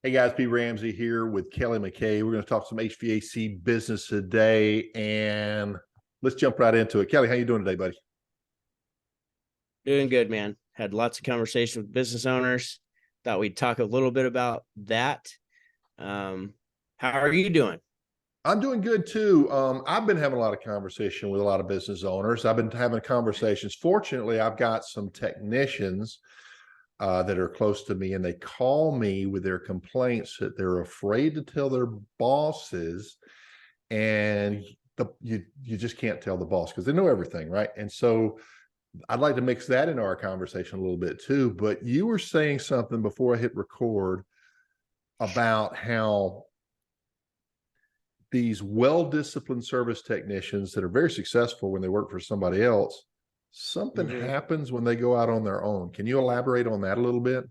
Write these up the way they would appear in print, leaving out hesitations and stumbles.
Hey guys, P. Ramsey here with Kelley McKay. We're going to talk some HVAC business today, and let's jump right into it. Kelley, how you doing today, buddy? Doing good, man. Had lots of conversations with business owners. Thought we'd talk a little bit about that. How are you doing? I'm doing good too. I've been having a lot of conversation with a lot of business owners. I've been having conversations. Fortunately, I've got some technicians that are close to me, and they call me with their complaints that they're afraid to tell their bosses, and you just can't tell the boss because they know everything, right? And so I'd like to mix that into our conversation a little bit too. But you were saying something before I hit record about how these well-disciplined service technicians that are very successful when they work for somebody else, something Mm-hmm. happens when they go out on their own. Can you elaborate on that a little bit?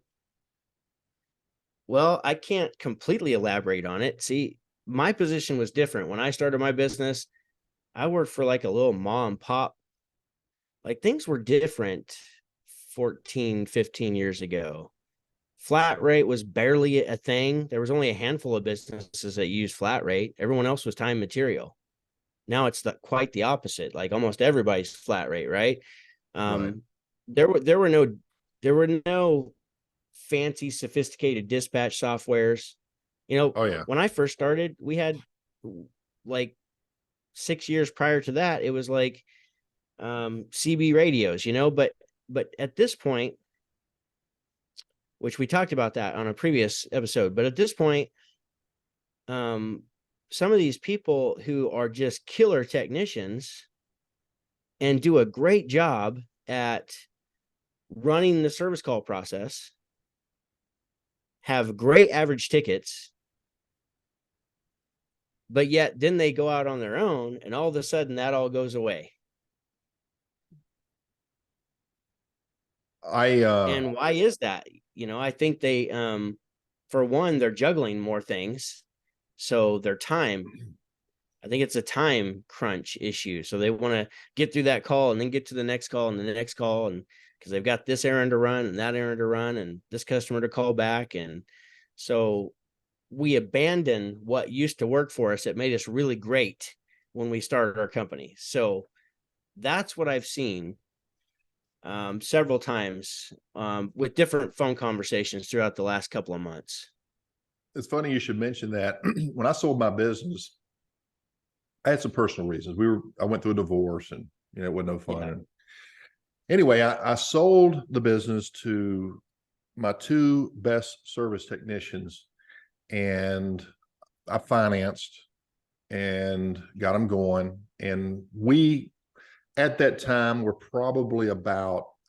Well, I can't completely elaborate on it. See, my position was different. When I started my business, I worked for like a little mom and pop. Like things were different 14, 15 years ago. Flat rate was barely a thing. There was only a handful of businesses that used flat rate. Everyone else was time material. Now it's quite the opposite. Like almost everybody's flat rate, right? Right. Um, there were no fancy, sophisticated dispatch softwares. Oh yeah. When I first started, we had like 6 years prior to that, it was like CB radios, but at this point, which we talked about that on a previous episode, but at this point, um, some of these people who are just killer technicians and do a great job at running the service call process have great average tickets, but yet then they go out on their own and all of a sudden that all goes away. I And why is that? I think they for one, they're juggling more things, so their time, I think it's a time crunch issue. So they want to get through that call and then get to the next call and the next call, and because they've got this errand to run and that errand to run and this customer to call back. And so we abandon what used to work for us that made us really great when we started our company. So that's what I've seen several times with different phone conversations throughout the last couple of months. It's funny you should mention that. When I sold my business, I had some personal reasons. I went through a divorce, and it wasn't no fun. Yeah. And anyway, I sold the business to my two best service technicians, and I financed and got them going. And we, at that time, were probably I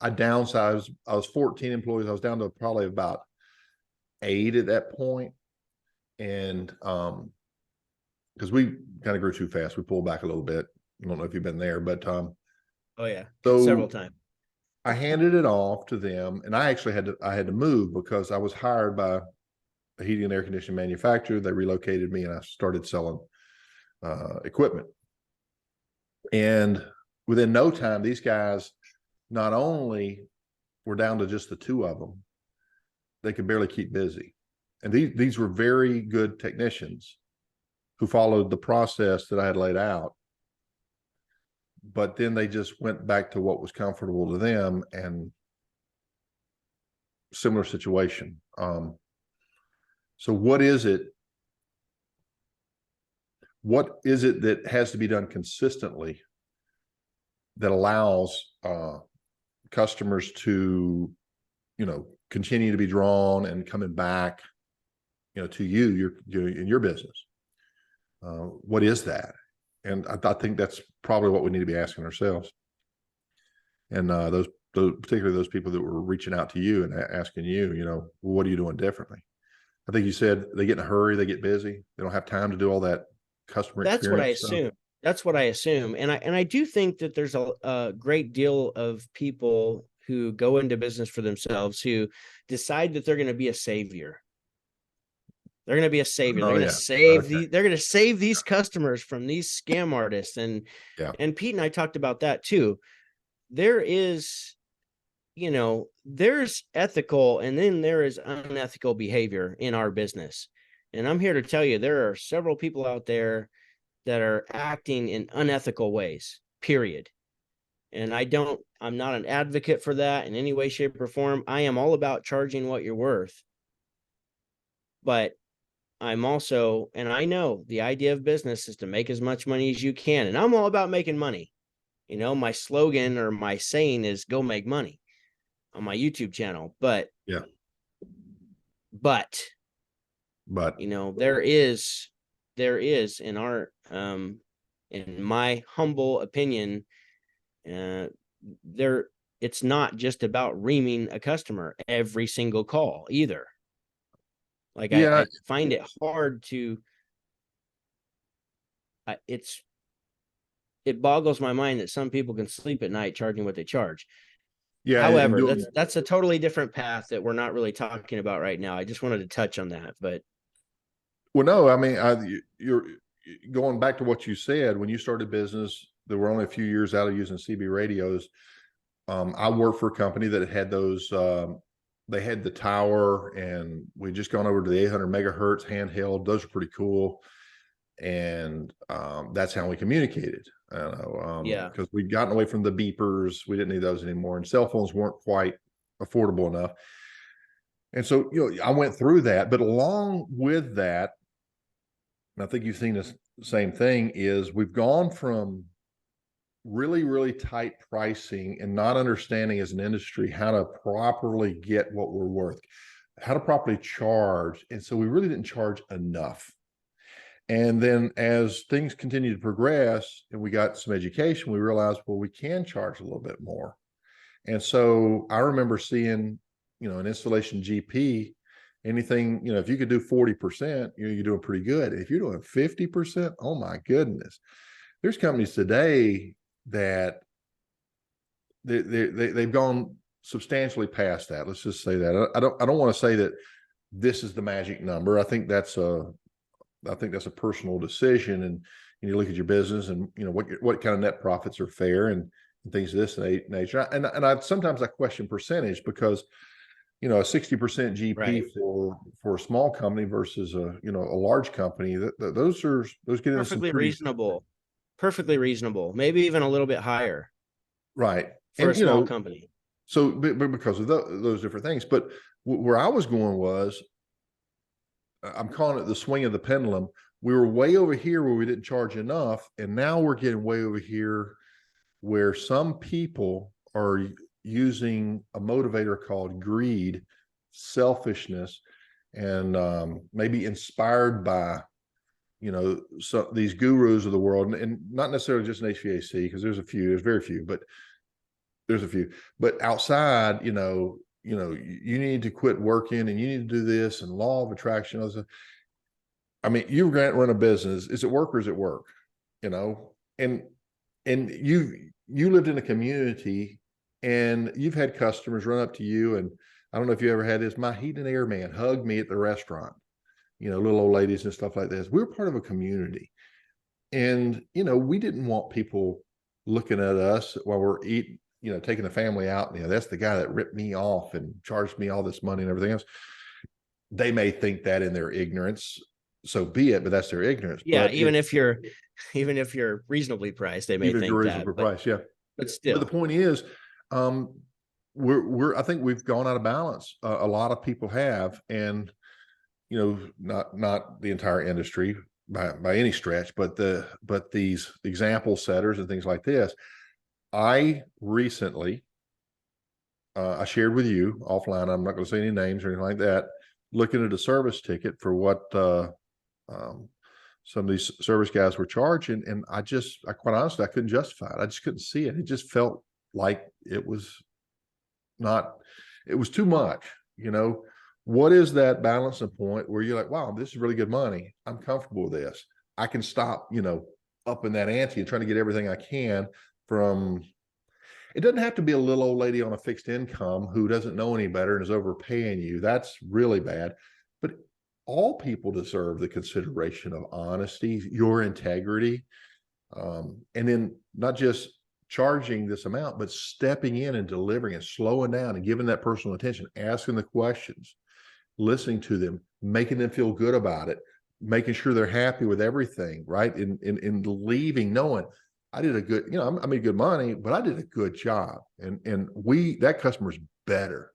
downsized. I was 14 employees. I was down to probably about 8 at that point. And because we kind of grew too fast, we pulled back a little bit. I don't know if you've been there, but Oh yeah, several so times. I handed it off to them, and I actually had to move because I was hired by a heating and air conditioning manufacturer. They relocated me, and I started selling equipment. And within no time, these guys not only were down to just the two of them, they could barely keep busy. And these were very good technicians who followed the process that I had laid out. But then they just went back to what was comfortable to them, and similar situation. So what is it? What is it that has to be done consistently that allows customers to, continue to be drawn and coming back, to you, in your business? What is that? And I think that's probably what we need to be asking ourselves. And particularly those people that were reaching out to you and asking you, what are you doing differently? I think you said they get in a hurry, they get busy, they don't have time to do all that customer That's what I experience stuff. assume. That's what I assume. And I do think that there's a great deal of people who go into business for themselves who decide that they're going to be a savior. They're going to be a savior. Oh They're going to yeah. save Okay. they're going to save these customers from these scam artists. And Yeah. and Pete and I talked about that too. There is, you know, there's ethical and then there is unethical behavior in our business. And I'm here to tell you, there are several people out there that are acting in unethical ways, period. And I'm not an advocate for that in any way, shape, or form. I am all about charging what you're worth. But I'm also, and I know the idea of business is to make as much money as you can. And I'm all about making money. You know, my slogan or my saying is go make money on my YouTube channel. But, Yeah. but, But you know, there is in our, in my humble opinion, there, it's not just about reaming a customer every single call either. Like yeah, I find it hard to, it boggles my mind that some people can sleep at night charging what they charge. yeah. And However, doing, that's a totally different path that we're not really talking about right now. I just wanted to touch on that, but well, no, I mean, you're going back to what you said when you started business. There were only a few years out of using CB radios. I worked for a company that had those. They had the tower, and we just gone over to the 800 megahertz handheld. Those are pretty cool, and that's how we communicated. yeah, Because we'd gotten away from the beepers. We didn't need those anymore, and cell phones weren't quite affordable enough. And so, you know, I went through that, but along with that, and I think you've seen the same thing, is we've gone from really, really tight pricing and not understanding as an industry how to properly get what we're worth, how to properly charge. And so we really didn't charge enough. And then as things continued to progress and we got some education, we realized, well, we can charge a little bit more. And so I remember seeing, you know, an installation GP, anything, you know, if you could do 40%, you're doing pretty good. If you're doing 50%, oh my goodness. There's companies today that they've gone substantially past that. Let's just say that. I don't want to say that this is the magic number. I think that's a personal decision, and you look at your business and you know what kind of net profits are fair and things of this nature. And I sometimes I question percentage because you know a 60% GP right. for a small company versus a you know a large company, those get into some Perfectly pretty reasonable. Perfectly reasonable. Maybe even a little bit higher right. for a And you small know, company. so but because of those different things. But where I was going was, I'm calling it the swing of the pendulum. We were way over here where we didn't charge enough, and now we're getting way over here where some people are using a motivator called greed, selfishness, and maybe inspired by you know so these gurus of the world, and not necessarily just in HVAC because there's very few, but there's a few. But outside, you need to quit working and you need to do this and law of attraction. I mean, you run a business. Is it work or is it work? You know, and you lived in a community and you've had customers run up to you, and I don't know if you ever had this. My heat and air man hugged me at the restaurant. You know, little old ladies and stuff like this. We were part of a community, and you know, we didn't want people looking at us while we're eating. You know, taking the family out. You know, that's the guy that ripped me off and charged me all this money and everything else. They may think that in their ignorance, so be it, but that's their ignorance. Yeah, But even if you're reasonably priced, they may even if you're think that. reasonable price, yeah. But But still, the point is, um, I think we've gone out of balance. A lot of people have, and you know, not the entire industry by any stretch, but these example setters and things like this. I recently, I shared with you offline. I'm not going to say any names or anything like that. Looking at a service ticket for what um, some of these service guys were charging, and I quite honestly, I couldn't justify it. I just couldn't see it. It just felt like it was not. It was too much. You know, what is that balancing point where you're like, wow, this is really good money. I'm comfortable with this. I can stop. You know, upping that ante and trying to get everything I can from. It doesn't have to be a little old lady on a fixed income who doesn't know any better and is overpaying you. That's really bad. But all people deserve the consideration of honesty, your integrity, and then not just charging this amount, but stepping in and delivering and slowing down and giving that personal attention, asking the questions, listening to them, making them feel good about it, making sure they're happy with everything, right? In leaving, knowing I did a good, I made good money, but I did a good job. And that customer's better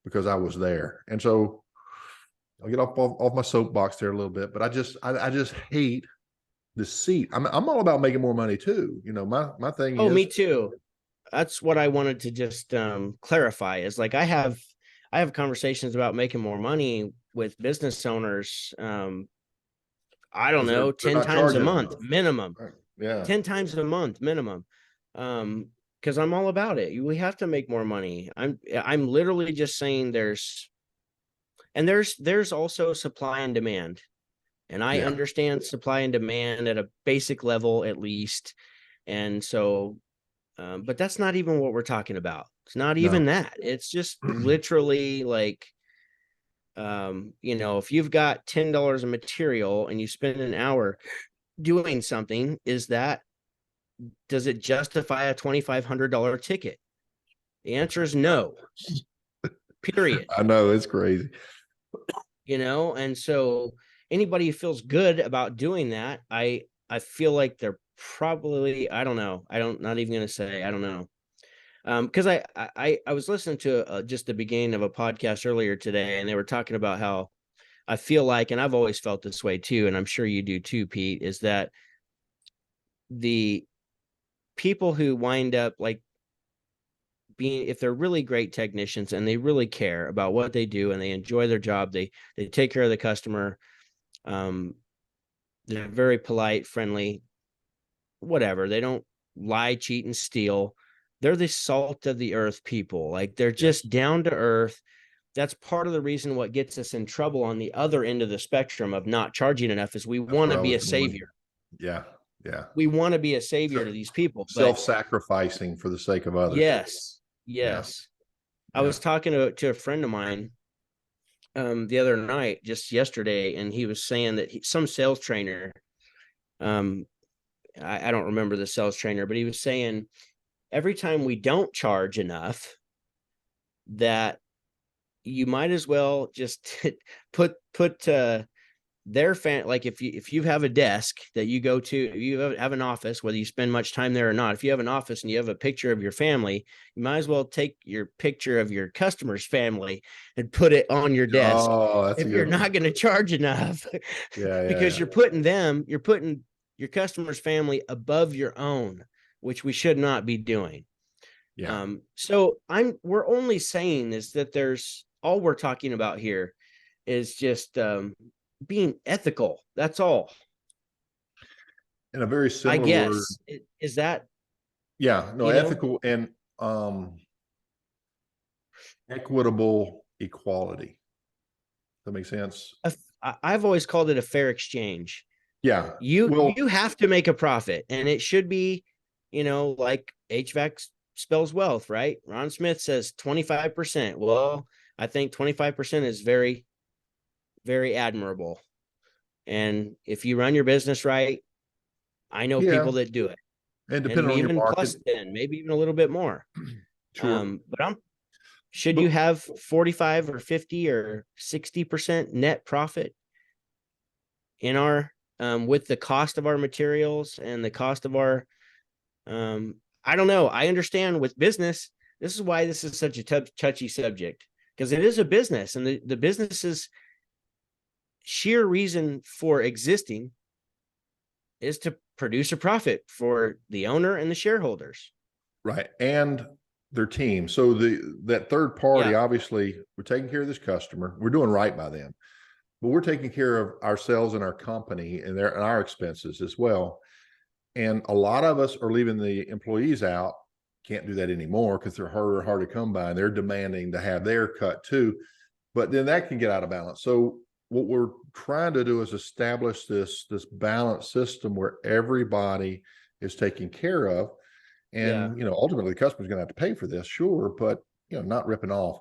because I was there. And so I'll get off my soapbox there a little bit, but I just hate deceit. I'm all about making more money too. My thing Oh, is, me too. That's what I wanted to just clarify is like I have conversations about making more money with business owners. I don't know, 10 times a month minimum. Right. Yeah. 10 times a month minimum. Because I'm all about it. We have to make more money. I'm literally just saying there's also supply and demand. And I understand supply and demand at a basic level, at least. And so, but that's not even what we're talking about. It's not even that. It's just literally like, if you've got $10 of material and you spend an hour doing something, does it justify a $2,500 ticket? The answer is no. Period. I know, it's crazy. And so anybody who feels good about doing that, I feel like they're probably, I don't know. Not even going to say, I don't know. Because I was listening to just the beginning of a podcast earlier today, and they were talking about how I feel like, and I've always felt this way too, and I'm sure you do too, Pete, is that the people who wind up like being, if they're really great technicians and they really care about what they do and they enjoy their job, they take care of the customer, they're very polite, friendly, whatever. They don't lie, cheat, and steal. They're the salt of the earth people. Like they're just down to earth. That's part of the reason what gets us in trouble on the other end of the spectrum of not charging enough is we want to be a savior. Yeah. Yeah. We want to be a savior to these people. Self-sacrificing for the sake of others. Yes. Yes. Yeah. I was talking to a friend of mine the other night, just yesterday, and he was saying that some sales trainer, I don't remember the sales trainer, but he was saying every time we don't charge enough, that you might as well just put their fan, like if you have a desk that you go to, you have an office, whether you spend much time there or not, if you have an office and you have a picture of your family, you might as well take your picture of your customer's family and put it on your desk. If you're not going to charge enough, because you're putting your customer's family above your own, which we should not be doing. Yeah. So we're only saying is that all we're talking about here is just being ethical. That's all. In a very similar I guess word. Is that? Yeah, no, ethical and equitable equality. Does that make sense? I've always called it a fair exchange. Yeah. You have to make a profit, and it should be, like HVAC spells wealth, right? Ron Smith says 25%. Well, I think 25% is very, very admirable. And if you run your business right, I know people that do it. And depending on even your market, plus 10, maybe even a little bit more. Sure. But you have 45 or 50 or 60% net profit in our with the cost of our materials and the cost of our I don't know. I understand with business, this is why this is such a touchy subject, because it is a business, and the business's sheer reason for existing is to produce a profit for the owner and the shareholders. Right. And their team. So that third party, obviously, we're taking care of this customer. We're doing right by them, but we're taking care of ourselves and our company and our expenses as well. And a lot of us are leaving the employees out. Can't do that anymore because they're hard to come by, and they're demanding to have their cut too. But then that can get out of balance. So what we're trying to do is establish this balanced system where everybody is taken care of. And, ultimately the customer's going to have to pay for this, sure, but, not ripping off.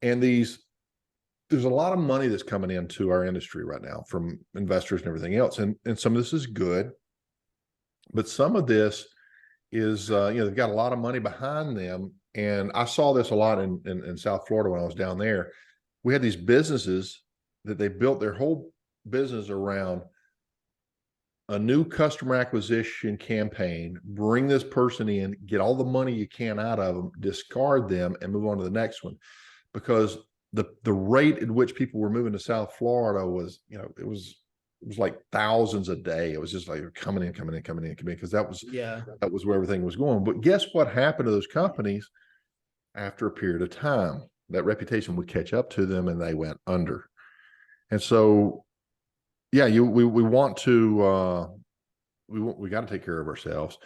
And there's a lot of money that's coming into our industry right now from investors and everything else. And some of this is good, but some of this is, they've got a lot of money behind them. And I saw this a lot in South Florida when I was down there. We had these businesses that they built their whole business around a new customer acquisition campaign, bring this person in, get all the money you can out of them, discard them, and move on to the next one. Because the rate at which people were moving to South Florida was, it was like thousands a day. It was just like coming in, because that was where everything was going. But guess what happened to those companies after a period of time? That reputation would catch up to them, and they went under. And so, yeah, we want to we got to take care of ourselves.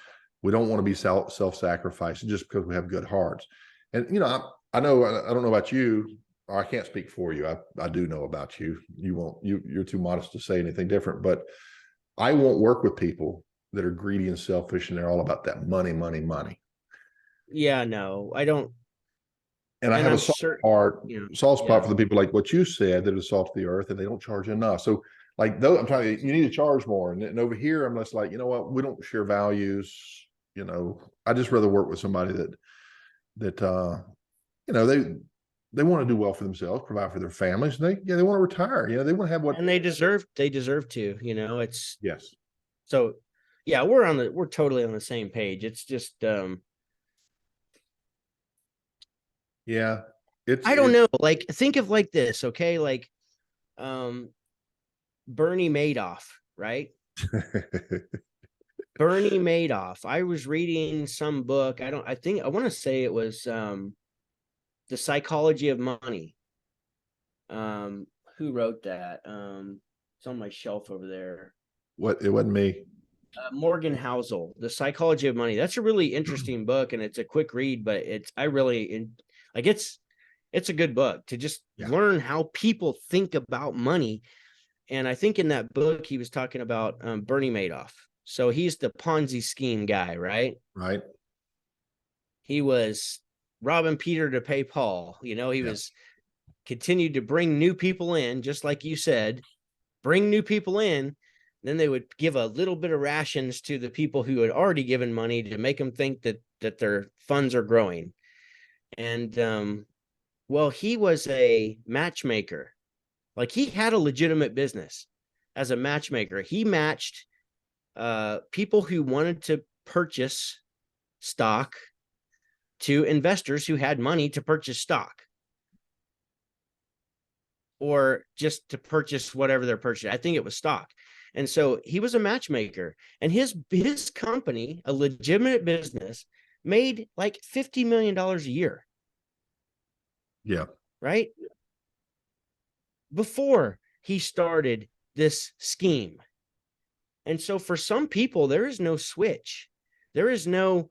We don't want to be self-sacrificing just because we have good hearts. And I know, I don't know about you, or I can't speak for you. I do know about you. You're too modest to say anything different, but I won't work with people that are greedy and selfish and they're all about that money. Yeah, no, I don't. And I have a soft spot for the people like what you said, that are salt of the earth and they don't charge enough. So like, though, I'm telling you, you need to charge more. And over here, I'm just like, you know what? We don't share values. I just rather work with somebody that they want to do well for themselves, provide for their families. And they want to retire. They want to have what, and they deserve to. It's yes. So, yeah, we're totally on the same page. It's just yeah, I don't know. Like, think of like this, okay? Like, Bernie Madoff, right? Bernie Madoff. I was reading some book. I want to say it was The Psychology of Money. Who wrote that? It's on my shelf over there. It wasn't me. Morgan Housel, The Psychology of Money. That's a really interesting book, and it's a quick read, but it's a good book to just learn how people think about money. And I think in that book, he was talking about Bernie Madoff. So he's the Ponzi scheme guy, right? Right. He was robbing Peter to pay Paul. He was continued to bring new people in, just like you said, bring new people in. Then they would give a little bit of rations to the people who had already given money to make them think that their funds are growing. And he was a matchmaker. Like, he had a legitimate business as a matchmaker. He matched people who wanted to purchase stock to investors who had money to purchase stock, or just to purchase whatever they're purchasing. I think it was stock. And so he was a matchmaker, and his company, a legitimate business, made like $50 million a year. Yeah. Right? Before he started this scheme. And so for some people, there is no switch. There is no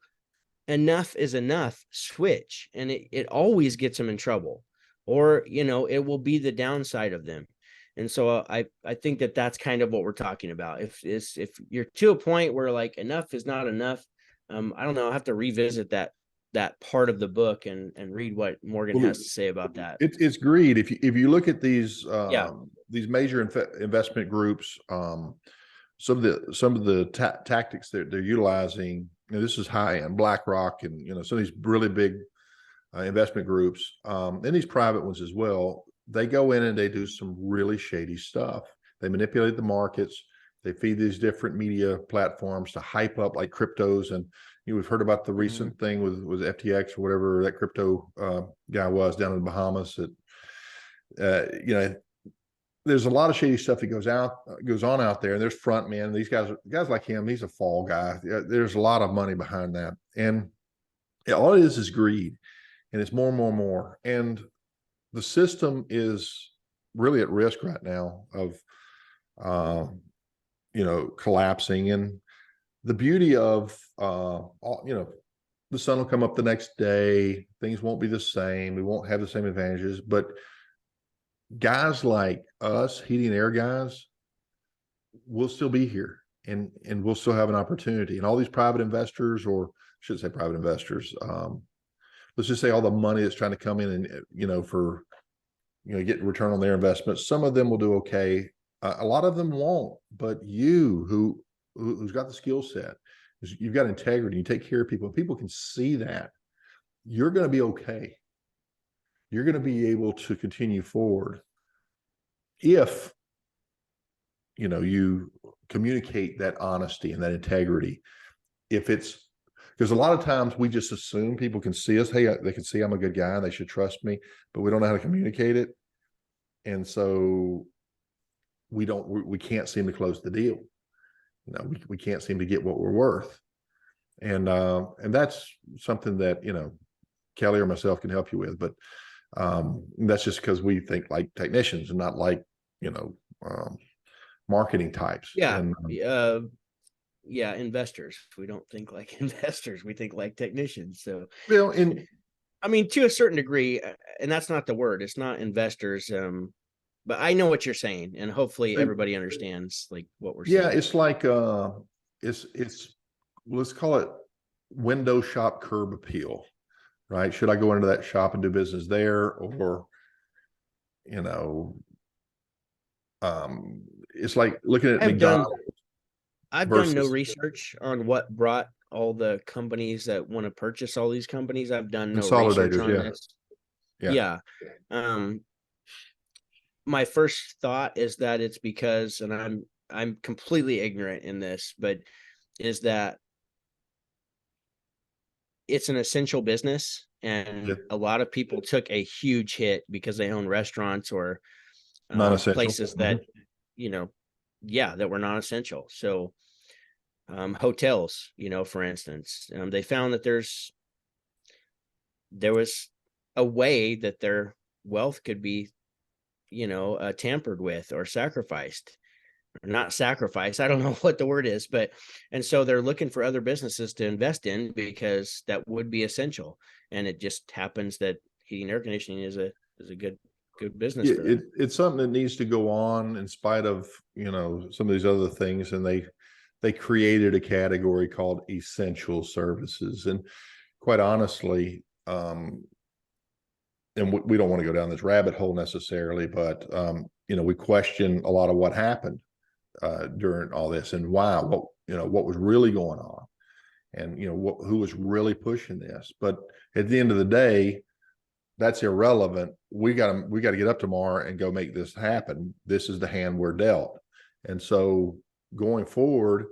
enough is enough switch. And it always gets them in trouble, or, it will be the downside of them. And so I think that's kind of what we're talking about. If you're to a point where like enough is not enough, I don't know. I'll have to revisit that part of the book and read what Morgan has to say about that. It's greed. If you look at these major investment groups, some of the tactics that they're utilizing, this is high end BlackRock and some of these really big investment groups, and these private ones as well. They go in and they do some really shady stuff. They manipulate the markets. They feed these different media platforms to hype up like cryptos. And we've heard about the recent thing with FTX or whatever that crypto guy was down in the Bahamas. That there's a lot of shady stuff that goes on out there. And there's front men. These guys like him. He's a fall guy. There's a lot of money behind that. And all it is greed, and it's more and more and more. And the system is really at risk right now of, collapsing. And the beauty of, the sun will come up the next day. Things won't be the same. We won't have the same advantages. But guys like us, heating and air guys, will still be here, and we'll still have an opportunity. And all these private investors, or I shouldn't say private investors, let's just say all the money that's trying to come in and, for, get return on their investments. Some of them will do okay. A lot of them won't, but who's got the skill set, is you've got integrity, you take care of people, people can see that, you're going to be okay. You're going to be able to continue forward if you communicate that honesty and that integrity. If it's because a lot of times we just assume people can see us, hey, they can see I'm a good guy, they should trust me, but we don't know how to communicate it. And so we can't seem to close the deal. We can't seem to get what we're worth. And that's something that, Kelley or myself can help you with, but that's just because we think like technicians and not like, marketing types. Yeah. And Yeah. Investors. We don't think like investors. We think like technicians. So, I mean, to a certain degree, and that's not the word, it's not investors. But I know what you're saying, and hopefully everybody understands like what we're saying. Yeah, it's like it's let's call it window shop curb appeal, right? Should I go into that shop and do business there, or it's like looking at McDonald's. I've done no research on what brought all the companies that want to purchase all these companies. I've done no research on this. Yeah. My first thought is that it's because, and I'm completely ignorant in this, but is that it's an essential business, and a lot of people took a huge hit because they own restaurants or places that, that were non-essential. So hotels, for instance, they found that there was a way that their wealth could be tampered with or sacrificed, or not sacrificed. I don't know what the word is, and so they're looking for other businesses to invest in because that would be essential. And it just happens that heating and air conditioning is a good business. It's something that needs to go on in spite of, some of these other things. And they created a category called essential services. And quite honestly, and we don't want to go down this rabbit hole necessarily, but we question a lot of what happened during all this and why, what was really going on, and who was really pushing this. But at the end of the day, that's irrelevant. We got to get up tomorrow and go make this happen. This is the hand we're dealt. And so going forward,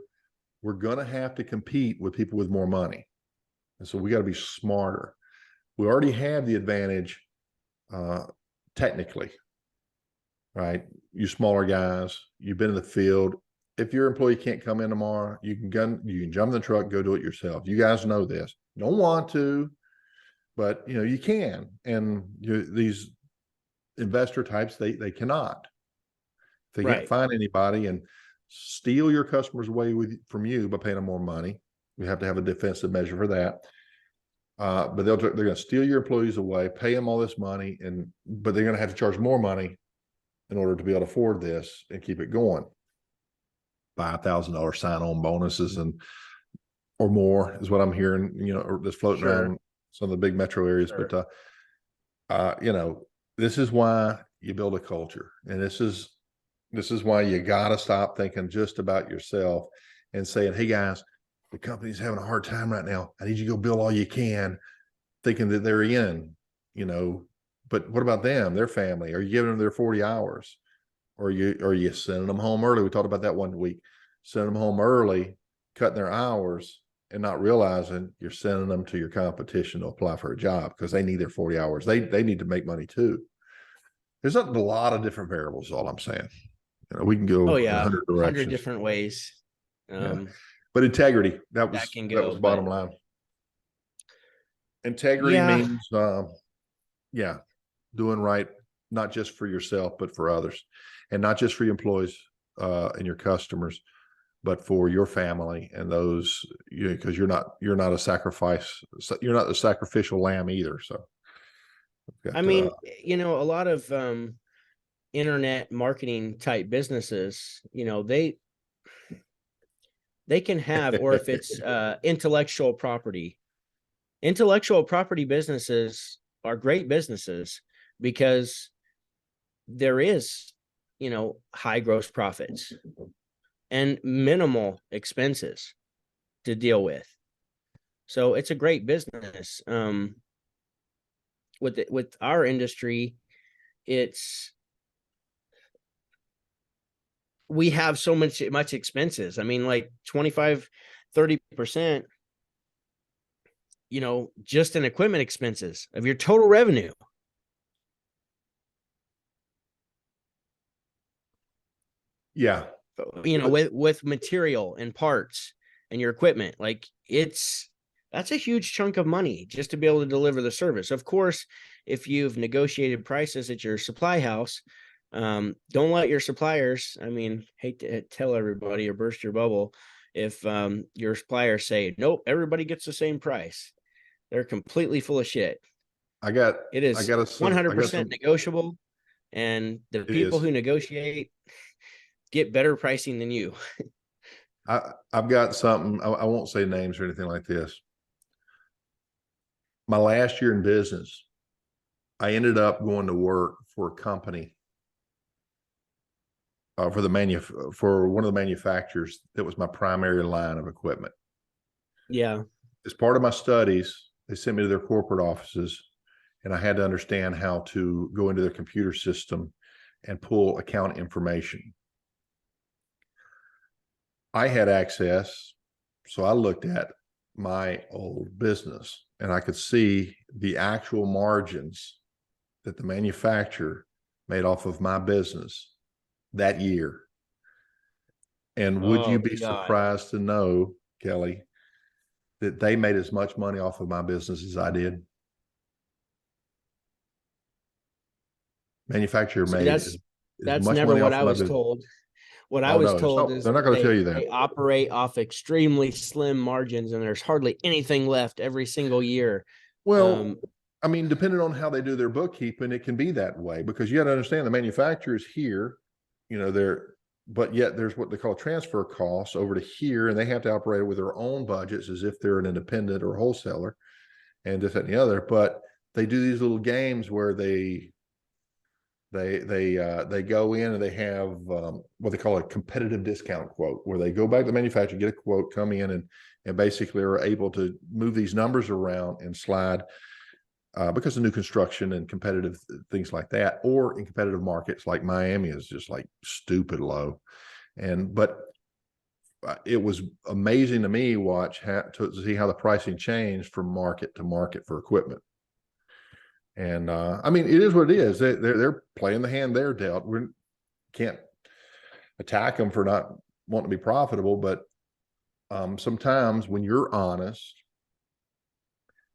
we're going to have to compete with people with more money. And so we got to be smarter. We already have the advantage technically, right? You smaller guys, you've been in the field. If your employee can't come in tomorrow, you can jump in the truck, go do it yourself. You guys know this. Don't want to, but you can. And these investor types, they cannot. They can't find anybody and steal your customers away from you by paying them more money. We have to have a defensive measure for that. But they're going to steal your employees away, pay them all this money, but they're going to have to charge more money in order to be able to afford this and keep it going. $5,000 sign-on bonuses or more is what I'm hearing, or that's floating around some of the big metro areas. But this is why you build a culture, and this is why you got to stop thinking just about yourself and saying, "Hey guys, the company's having a hard time right now. I need you to go bill all you can," thinking that they're in, but what about them, their family? Are you giving them their 40 hours? Or are you sending them home early? We talked about that one week, sending them home early, cutting their hours, and not realizing you're sending them to your competition to apply for a job because they need their 40 hours. They need to make money too. There's a lot of different variables, is all I'm saying. We can go 100 directions. 100 different ways. But integrity, that was the bottom line. Integrity means, doing right, not just for yourself, but for others, and not just for your employees and your customers, but for your family and those, because you're not a sacrifice. You're not the sacrificial lamb either. So, I mean, a lot of internet marketing type businesses, they can have, or if it's intellectual property businesses are great businesses because there is, high gross profits and minimal expenses to deal with. So it's a great business. With our industry, we have so much expenses. I mean, like 25-30%, just in equipment expenses of your total revenue. Yeah. With material and parts and your equipment, like that's a huge chunk of money just to be able to deliver the service. Of course, if you've negotiated prices at your supply house, don't let your suppliers, hate to tell everybody or burst your bubble, if your suppliers say, nope, everybody gets the same price, they're completely full of shit. It is 100% negotiable, and the people who negotiate get better pricing than you. I've got something. I won't say names or anything like this. My last year in business, I ended up going to work for a company for one of the manufacturers that was my primary line of equipment. Yeah. As part of my studies, they sent me to their corporate offices, and I had to understand how to go into their computer system and pull account information. I had access, so I looked at my old business and I could see the actual margins that the manufacturer made off of my business that year. And would you be surprised to know, Kelley, that they made as much money off of my business as I did? Manufacturer made that's much never money what off I of my was business. told. What I was told is they're not going to tell you that. They operate off extremely slim margins, and there's hardly anything left every single year. Well, depending on how they do their bookkeeping, it can be that way, because you got to understand the manufacturers here, but yet there's what they call transfer costs over to here, and they have to operate with their own budgets as if they're an independent or wholesaler and this, that, and the other. But they do these little games where they go in and they have what they call a competitive discount quote, where they go back to the manufacturer, get a quote, come in and basically are able to move these numbers around and slide because of new construction and competitive things like that, or in competitive markets like Miami is just like stupid low. But it was amazing to me to see how the pricing changed from market to market for equipment. And it is what it is. They're playing the hand they're dealt. We can't attack them for not wanting to be profitable, but sometimes when you're honest,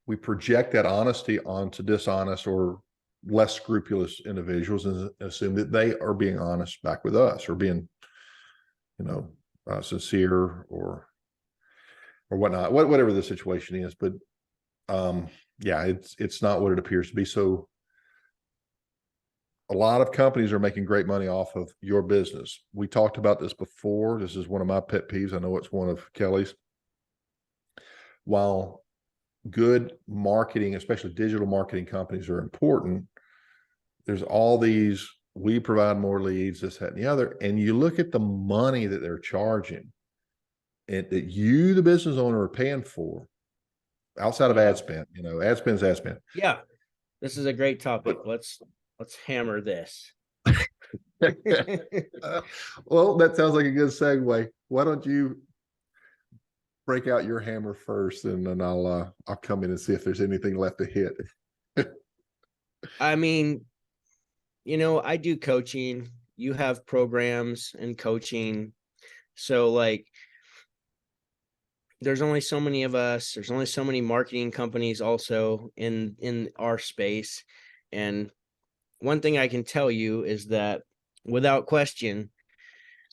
we project that honesty onto dishonest or less scrupulous individuals and assume that they are being honest back with us, or being, sincere or whatnot, whatever the situation is. But it's not what it appears to be. So a lot of companies are making great money off of your business. We talked about this before. This is one of my pet peeves. I know it's one of Kelley's. While good marketing, especially digital marketing companies, are important, there's all these, we provide more leads, this, that, and the other. And you look at the money that they're charging and that you, the business owner, are paying for outside of ad spend. Ad spend is ad spend. Yeah. This is a great topic. Let's hammer this. Well, that sounds like a good segue. Why don't you break out your hammer first, and then I'll come in and see if there's anything left to hit. I do coaching. You have programs and coaching. So there's only so many of us. There's only so many marketing companies also in our space. And one thing I can tell you is that without question,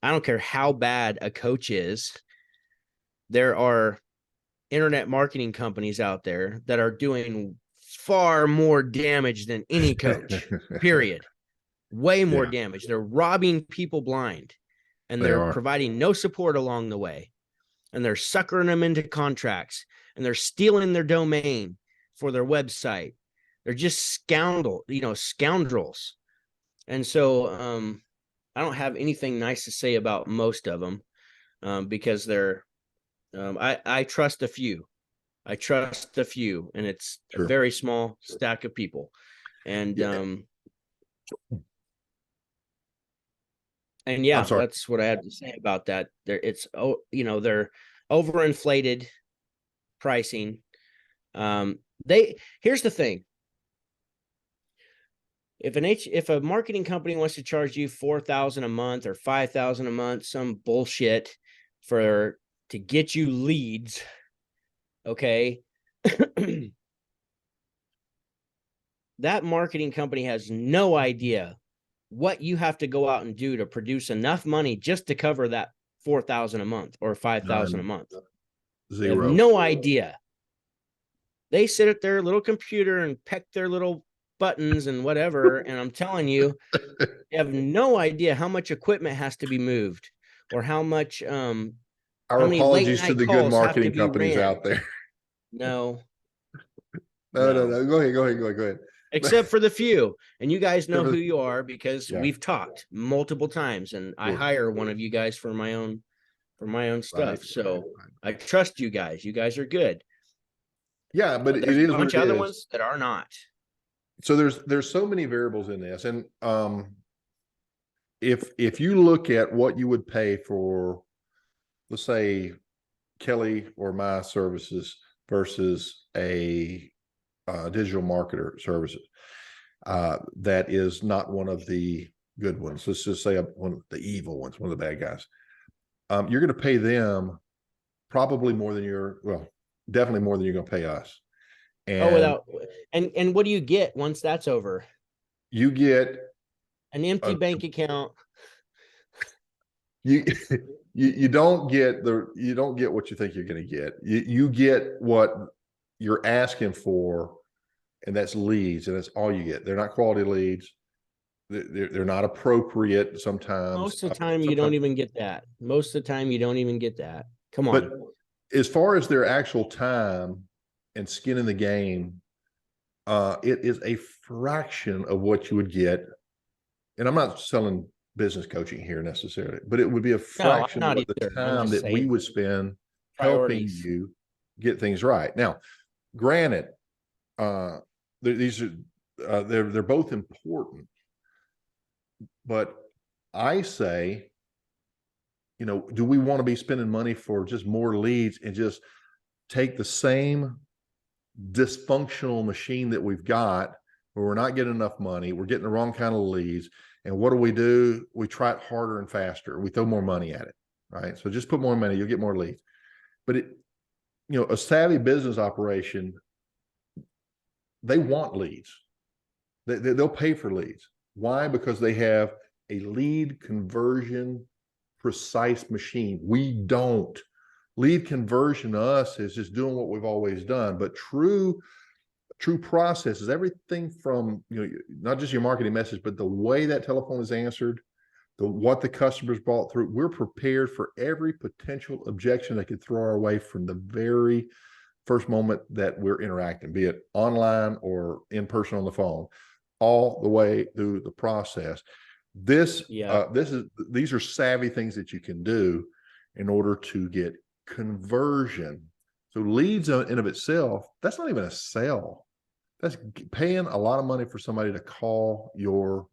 I don't care how bad a coach is, there are internet marketing companies out there that are doing far more damage than any coach, period. Way more damage. They're robbing people blind, and they're providing no support along the way. And they're suckering them into contracts, and they're stealing their domain for their website. They're just scoundrels. And so I don't have anything nice to say about most of them because they're I trust a few. I trust a few, and it's a Sure. very small stack of people. And Yeah. and I'm yeah, sorry. that's what I have to say about that. They're overinflated pricing. Here's the thing. If a marketing company wants to charge you $4,000 a month or $5,000 a month, some bullshit to get you leads, okay, that marketing company has no idea what you have to go out and do to produce enough money just to cover that 4,000 a month or 5,000 a month. They have Zero. no idea. They sit at their little computer and peck their little buttons and whatever. And I'm telling you, they have no idea how much equipment has to be moved or how much, Our how many late apologies to night the good calls have to marketing be companies ran. out there. No, No. no. Go ahead. Except for the few. And you guys know who you are because Yeah. we've talked multiple times, and I Sure. hire one of you guys for my own stuff. Right. So I trust you guys. You guys are good. Yeah, but it There's a is what bunch it of other is. ones that are not. So there's so many variables in this, and if you look at what you would pay for, let's say, Kelley or my services versus a digital marketer services, that is not one of the good ones. Let's just say one of the evil ones, one of the bad guys. You're going to pay them probably more than definitely more than you're going to pay us. And And what do you get once that's over? you get An empty bank account. you you don't get what you think you're going to get. You get what you're asking for, and that's leads, and that's all you get. They're not quality leads. They're not appropriate sometimes. Most of the time, you don't even get that. Most of the time, you don't even get that. Come on. But as far as their actual time and skin in the game, it is a fraction of what you would get. And I'm not selling business coaching here necessarily, but it would be a fraction of the time that we would spend helping you get things right. Now, granted, these are they're both important, but I say, do we want to be spending money for just more leads and just take the same dysfunctional machine that we've got where we're not getting enough money, we're getting the wrong kind of leads, and what do? We try it harder and faster. We throw more money at it, right? So just put more money, you'll get more leads. But a savvy business operation, they want leads. They'll pay for leads. Why? Because they have a lead conversion precise machine. We don't. Lead conversion to us is just doing what we've always done. But true process is everything from, not just your marketing message, but the way that telephone is answered, what the customers brought through. We're prepared for every potential objection they could throw our way from the very first moment that we're interacting, be it online or in person on the phone, all the way through the process. These are savvy things that you can do in order to get conversion. So leads in of itself, that's not even a sale. That's paying a lot of money for somebody to call or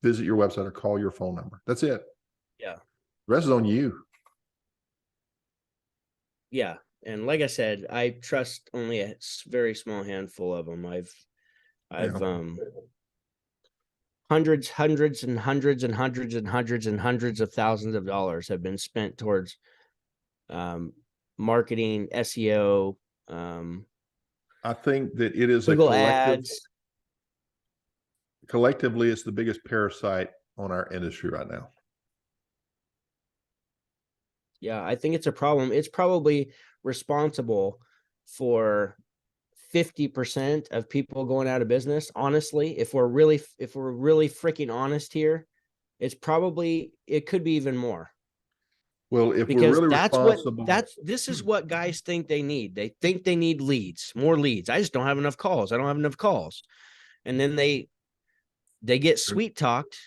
visit your website or call your phone number. That's it. Yeah. The rest is on you. Yeah. And like I said, I trust only a very small handful of them. I've hundreds and hundreds of thousands of dollars have been spent towards marketing, SEO. I think that it is Google ads. Collectively, it's the biggest parasite on our industry right now. Yeah, I think it's a problem. It's probably responsible for 50% of people going out of business. Honestly, if we're really freaking honest here, it could be even more. Well, if we're really responsible, this is what guys think they need. They think they need leads, more leads. I just don't have enough calls. I don't have enough calls. And then they get sweet talked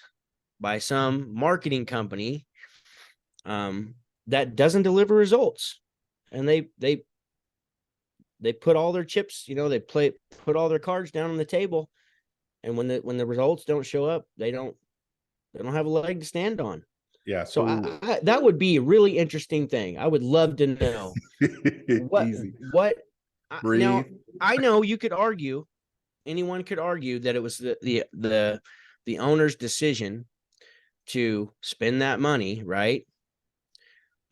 by some marketing company that doesn't deliver results. and they put all their chips, they put all their cards down on the table, and when the results don't show up, they don't have a leg to stand on. Yeah. So So that would be a really interesting thing. I would love to know easy. what now. Breathe. I know you could argue, anyone could argue that it was the owner's decision to spend that money, right?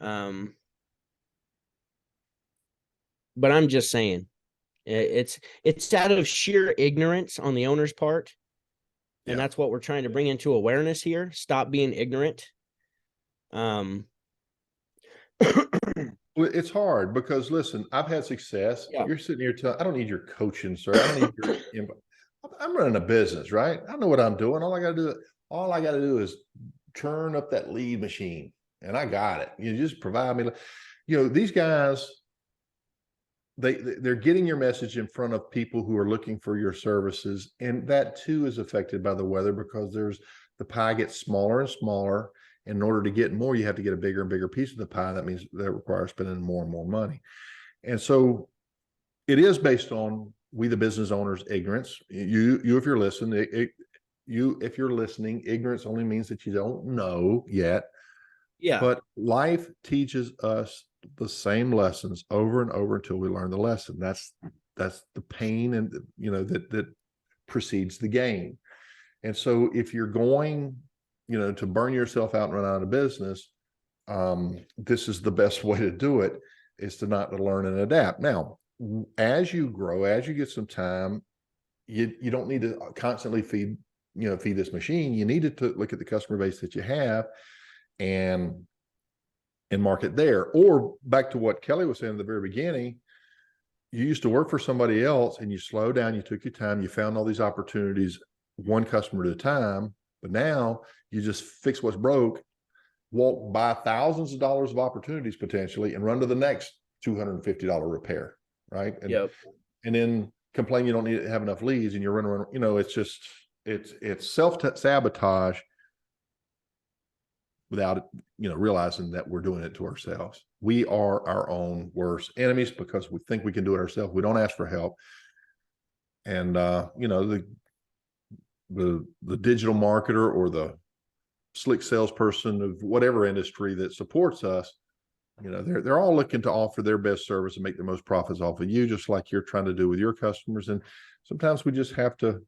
But I'm just saying, it's out of sheer ignorance on the owner's part, and Yeah. that's what we're trying to bring into awareness here. Stop being ignorant. Well, it's hard because listen, I've had success. Yeah. You're sitting here telling, I don't need your coaching, sir. I don't need your input. I'm running a business, right? I know what I'm doing. All I got to do is turn up that lead machine, and I got it. You just provide me. These guys, they're getting your message in front of people who are looking for your services, and that too is affected by the weather because the pie gets smaller and smaller. In order to get more, you have to get a bigger and bigger piece of the pie. That means that requires spending more and more money. And so it is based on we, the business owners, ignorance. You, if you're listening, if you're listening, ignorance only means that you don't know yet. Yeah. But life teaches us the same lessons over and over until we learn the lesson. That's the pain and that precedes the gain. And so if you're going to burn yourself out and run out of business, this is the best way to do it, is to not to learn and adapt. Now, as you grow, as you get some time, you don't need to constantly feed this machine. You need to look at the customer base that you have and market there. Or back to what Kelley was saying at the very beginning, you used to work for somebody else and you slowed down, you took your time, you found all these opportunities, one customer at a time. But now you just fix what's broke, walk by thousands of dollars of opportunities potentially, and run to the next $250 repair, right? And then complain you don't need to have enough leads, and you're running. It's self-sabotage without realizing that we're doing it to ourselves. We are our own worst enemies because we think we can do it ourselves. We don't ask for help, and the digital marketer or the slick salesperson of whatever industry that supports us, they're all looking to offer their best service and make the most profits off of you, just like you're trying to do with your customers. And sometimes we just have to,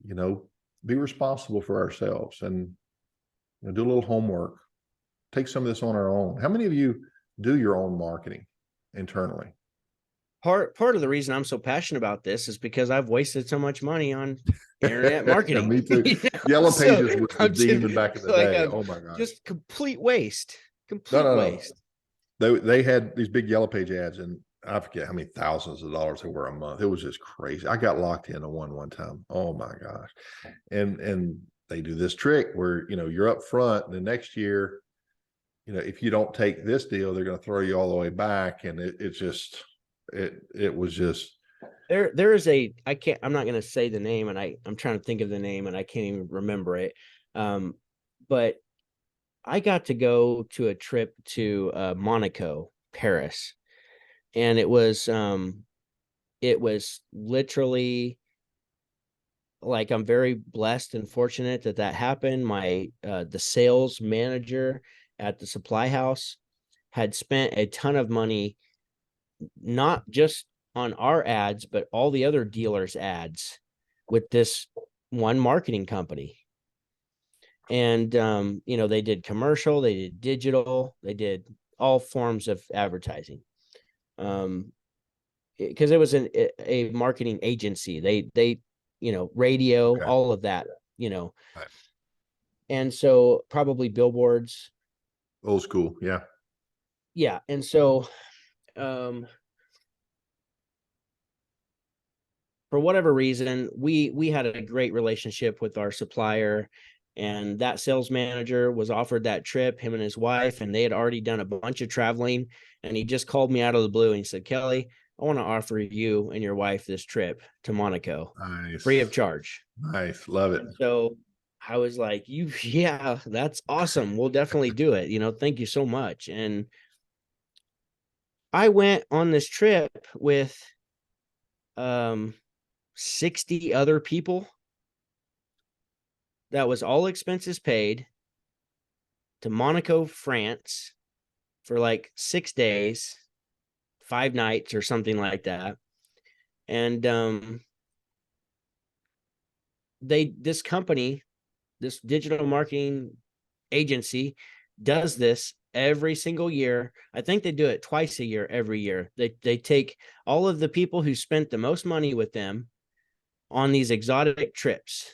be responsible for ourselves and do a little homework, take some of this on our own. How many of you do your own marketing internally? Part of the reason I'm so passionate about this is because I've wasted so much money on internet marketing. Me too. Yellow Pages was the demon back in the day. Oh my God. Just complete waste. Waste. They had these big Yellow Page ads, and I forget how many thousands of dollars they were a month. It was just crazy. I got locked into one time. Oh my gosh. And they do this trick where, you're up front, and the next year, if you don't take this deal, they're going to throw you all the way back. And it was just, there is I'm not going to say the name, and I'm trying to think of the name and I can't even remember it. But I got to go to a trip to Monaco, Paris, and it was literally like, I'm very blessed and fortunate that happened. My the sales manager at the supply house had spent a ton of money, not just on our ads, but all the other dealers' ads with this one marketing company. And, they did commercial, they did digital, they did all forms of advertising. Because it was a marketing agency. They radio, okay, all of that, Right. And so probably billboards. Old school. Yeah. Yeah. And so, for whatever reason, we had a great relationship with our supplier, and that sales manager was offered that trip, him and his wife, and they had already done a bunch of traveling. And he just called me out of the blue and he said, "Kelley, I want to offer you and your wife this trip to Monaco, nice, free of charge." Nice. Love it. And so I was like, yeah, that's awesome. We'll definitely do it. Thank you so much. And I went on this trip with 60 other people. That was all expenses paid, to Monaco, France for like 6 days, 5 nights or something like that. And this company, this digital marketing agency, does this every single year. I think they do it twice a year, every year. They take all of the people who spent the most money with them on these exotic trips.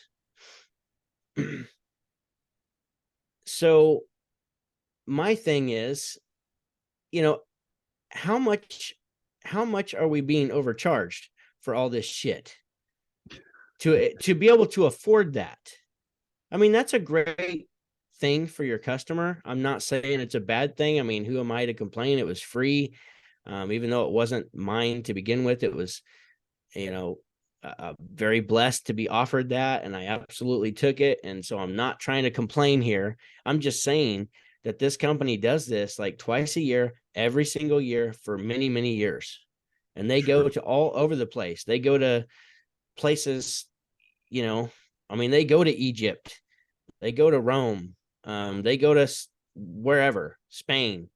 So my thing is, how much are we being overcharged for all this shit to be able to afford that? I mean, that's a great thing for your customer. I'm not saying it's a bad thing. I mean, who am I to complain? It was free. Even though it wasn't mine to begin with, it was, very blessed to be offered that. And I absolutely took it. And so I'm not trying to complain here. I'm just saying that this company does this like twice a year, every single year for many, many years. And they go to all over the place. They go to places, they go to Egypt, they go to Rome, they go to wherever, Spain.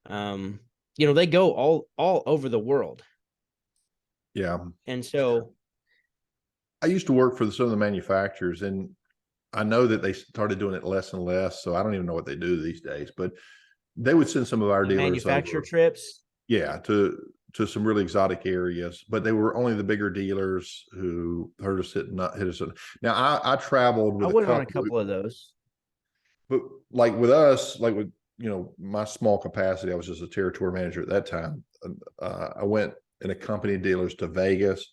They go all over the world. Yeah. And so I used to work for some of the manufacturers, and I know that they started doing it less and less. So I don't even know what they do these days, but they would send some of our dealers manufacturer over, trips. yeah, to some really exotic areas, but they were only the bigger dealers who heard us hit us. Now I traveled with I went on a couple of those, but like with us, like with, my small capacity, I was just a territory manager at that time. I went and accompanied dealers to Vegas.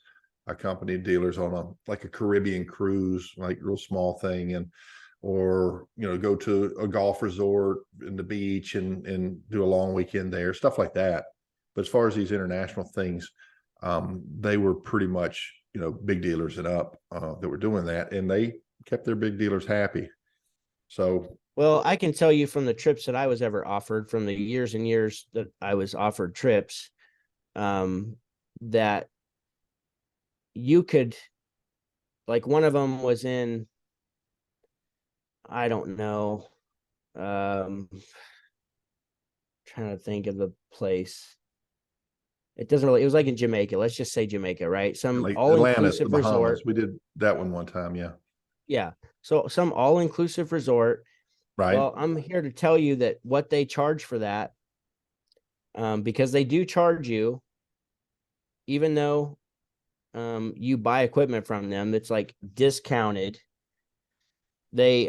I accompanied dealers on a Caribbean cruise, like real small thing, and or go to a golf resort in the beach and do a long weekend there, stuff like that. But as far as these international things, they were pretty much big dealers and up that were doing that, and they kept their big dealers happy. So, well, I can tell you from the trips that I was ever offered, from the years and years that I was offered trips, that you could, like, one of them was in, I don't know, trying to think of the place. It doesn't really, it was like in Jamaica. Let's just say Jamaica, right? Some like Atlantis, the all-inclusive Bahamas, resort. we did that one time. Yeah. Yeah. So some all-inclusive resort. Right. Well, I'm here to tell you that what they charge for that, because they do charge you, even though you buy equipment from them, it's like discounted. They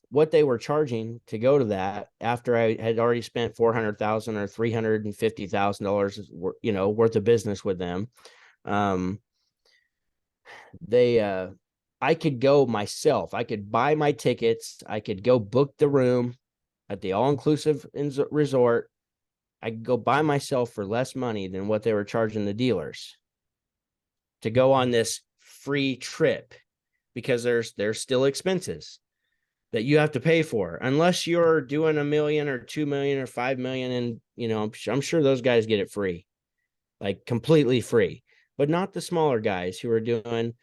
what they were charging to go to that, after I had already spent $400,000 or $350,000, worth of business with them. I could go myself. I could buy my tickets. I could go book the room at the all-inclusive resort. I could go by myself for less money than what they were charging the dealers to go on this free trip, because there's still expenses that you have to pay for, unless you're doing $1 million or $2 million or $5 million. And, I'm sure those guys get it free, like completely free, but not the smaller guys who are doing,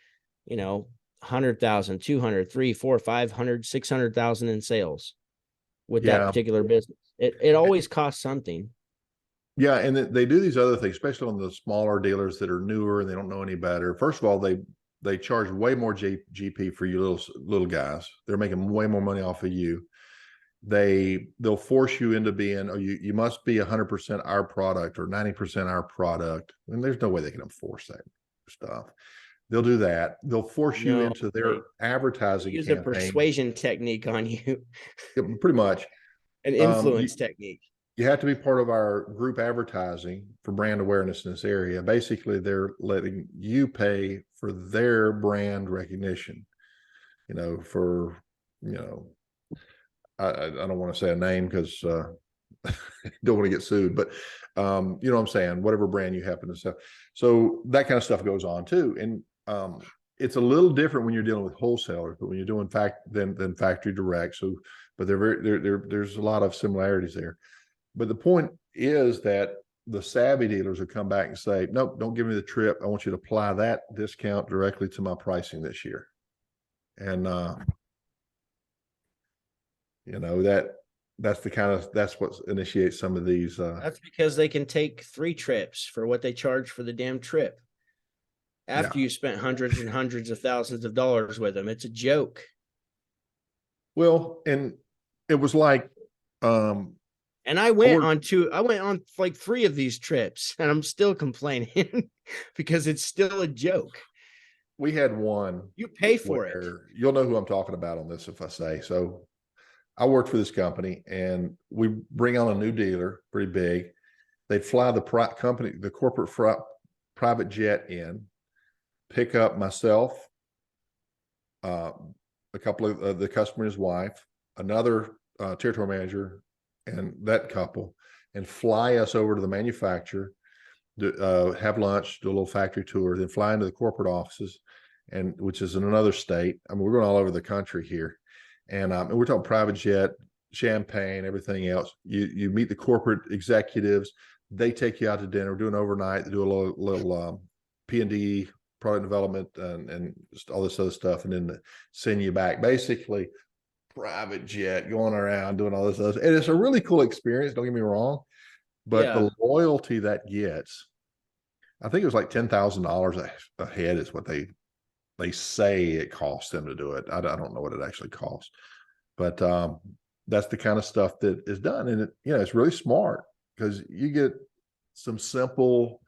100,000, 200, 3, 4, 500, 600,000 in sales with that particular business. It always costs something. Yeah, and they do these other things, especially on the smaller dealers that are newer and they don't know any better. First of all, they charge way more GP for you little guys. They're making way more money off of you. They'll force you into being, you must be 100% our product or 90% our product, and there's no way they can enforce that stuff. They'll do that. They'll force you into their advertising use campaign. A persuasion technique on you. Pretty much. An influence technique. You have to be part of our group advertising for brand awareness in this area. Basically, they're letting you pay for their brand recognition, I don't want to say a name because don't want to get sued, but you know what I'm saying, whatever brand you happen to sell. So that kind of stuff goes on too. And it's a little different when you're dealing with wholesalers, but when you're doing than factory direct. So, but there's a lot of similarities there. But the point is that the savvy dealers will come back and say, nope, don't give me the trip. I want you to apply that discount directly to my pricing this year. And, you know, that's what initiates some of these. That's because they can take 3 trips for what they charge for the damn trip. After you spent hundreds and hundreds of thousands of dollars with them. It's a joke. Well, and it was like, and I went on like 3 of these trips, and I'm still complaining because it's still a joke. We had one. You pay for it. You'll know who I'm talking about on this if I say so. I worked for this company, and we bring on a new dealer, pretty big. They'd fly the corporate private jet in, pick up myself, a couple of the customer and his wife, another territory manager, and that couple, and fly us over to the manufacturer, have lunch, do a little factory tour, then fly into the corporate offices, and which is in another state. I mean, we're going all over the country here, and we're talking private jet, champagne, everything else. You meet the corporate executives. They take you out to dinner, do an overnight, do a little P&D, product development, and just all this other stuff, and then send you back. Basically, private jet, going around doing all this other, and it's a really cool experience. Don't get me wrong, but the loyalty that gets, I think it was like $10,000 a head is what they say it costs them to do it. I don't know what it actually costs, but that's the kind of stuff that is done, and it's really smart because you get some simple,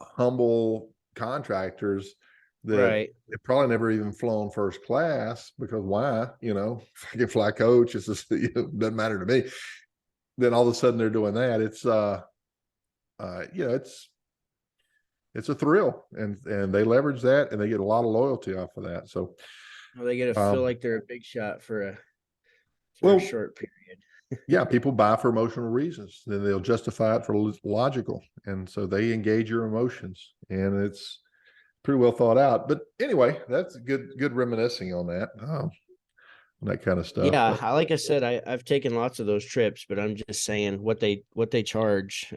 humble contractors that have probably never even flown first class, because why? If I can fly coach, it's just, doesn't matter to me. Then all of a sudden they're doing that. It's a thrill, and they leverage that, and they get a lot of loyalty off of that. So they get to feel like they're a big shot for a short period. Yeah, people buy for emotional reasons, then they'll justify it for logical, and so they engage your emotions, and it's pretty well thought out. But anyway, that's good reminiscing on that kind of stuff. Yeah, like I said, I've taken lots of those trips, but I'm just saying what they charge,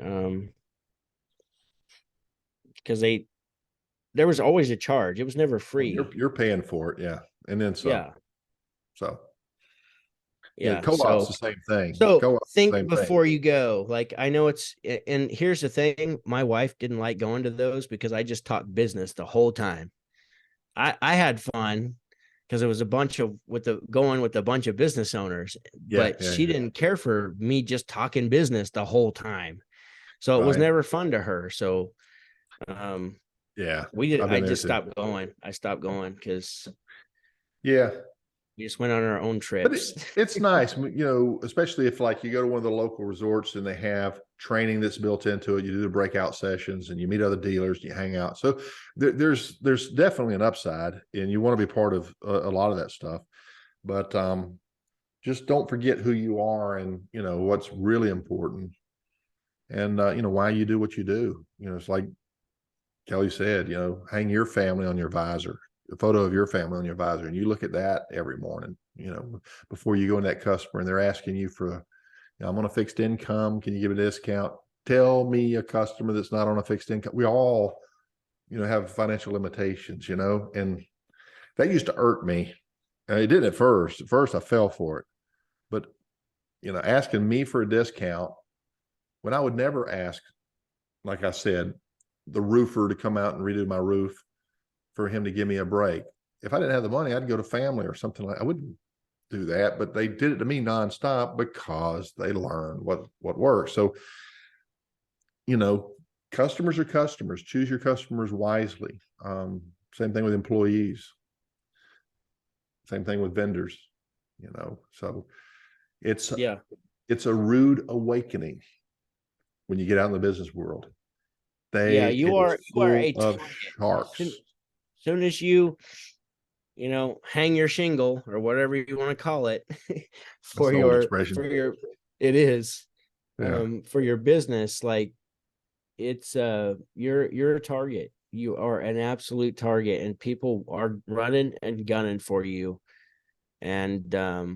because there was always a charge. It was never free. You're paying for it, yeah, and then some. Yeah. So yeah, co-op's the same thing. So think before you go. Like, I know and here's the thing: my wife didn't like going to those because I just talked business the whole time. I had fun because it was a bunch of with a bunch of business owners, but she didn't care for me just talking business the whole time. So it was never fun to her. So, we did. I just stopped going. I stopped going because, we just went on our own trips. But it's nice, especially if like you go to one of the local resorts and they have training that's built into it. You do the breakout sessions and you meet other dealers and you hang out. So there's definitely an upside, and you want to be part of a lot of that stuff. But just don't forget who you are and what's really important, and why you do what you do. It's like Kelley said, hang your family on your visor. A photo of your family on your visor, and you look at that every morning, before you go in that customer and they're asking you for I'm on a fixed income, can you give a discount? Tell me a customer that's not on a fixed income. We all have financial limitations, and that used to irk me. It didn't at first. I fell for it, but asking me for a discount when I would never ask, like I said, the roofer to come out and redo my roof, for him to give me a break. If I didn't have the money, I'd go to family or something I wouldn't do that, but they did it to me nonstop because they learned what works. So, customers are customers. Choose your customers wisely. Same thing with employees. Same thing with vendors. So it's a rude awakening when you get out in the business world. You are a sharks. Soon as you hang your shingle or whatever you want to call it for your business, like it's you're a target. You are an absolute target, and people are running and gunning for you, and they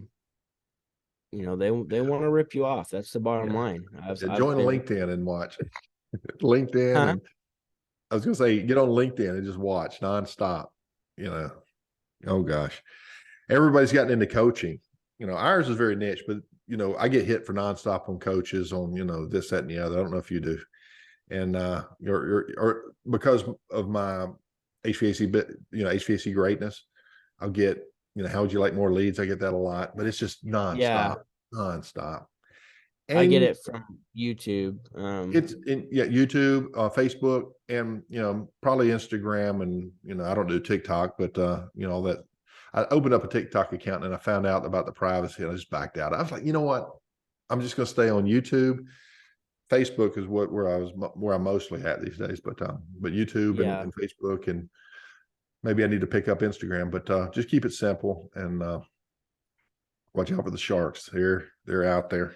want to rip you off. That's the bottom line. Join LinkedIn and watch. LinkedIn, Huh? and I was gonna say get on LinkedIn and just watch nonstop. You know, oh gosh, everybody's gotten into coaching. Ours is very niche, but I get hit for nonstop on coaches on this, that, and the other. I don't know if you do, and or because of my HVAC bit, HVAC greatness, I'll get how would you like more leads? I get that a lot, but it's just Yeah, nonstop. I get And it from YouTube. it's YouTube, Facebook, and probably Instagram, and I don't do TikTok, but that I opened up a TikTok account and I found out about the privacy and I just backed out. I was like, you know what? I'm just going to stay on YouTube. Facebook is where I'm mostly at these days, but YouTube Yeah, and Facebook, and maybe I need to pick up Instagram, but just keep it simple and watch out for the sharks. They're out there.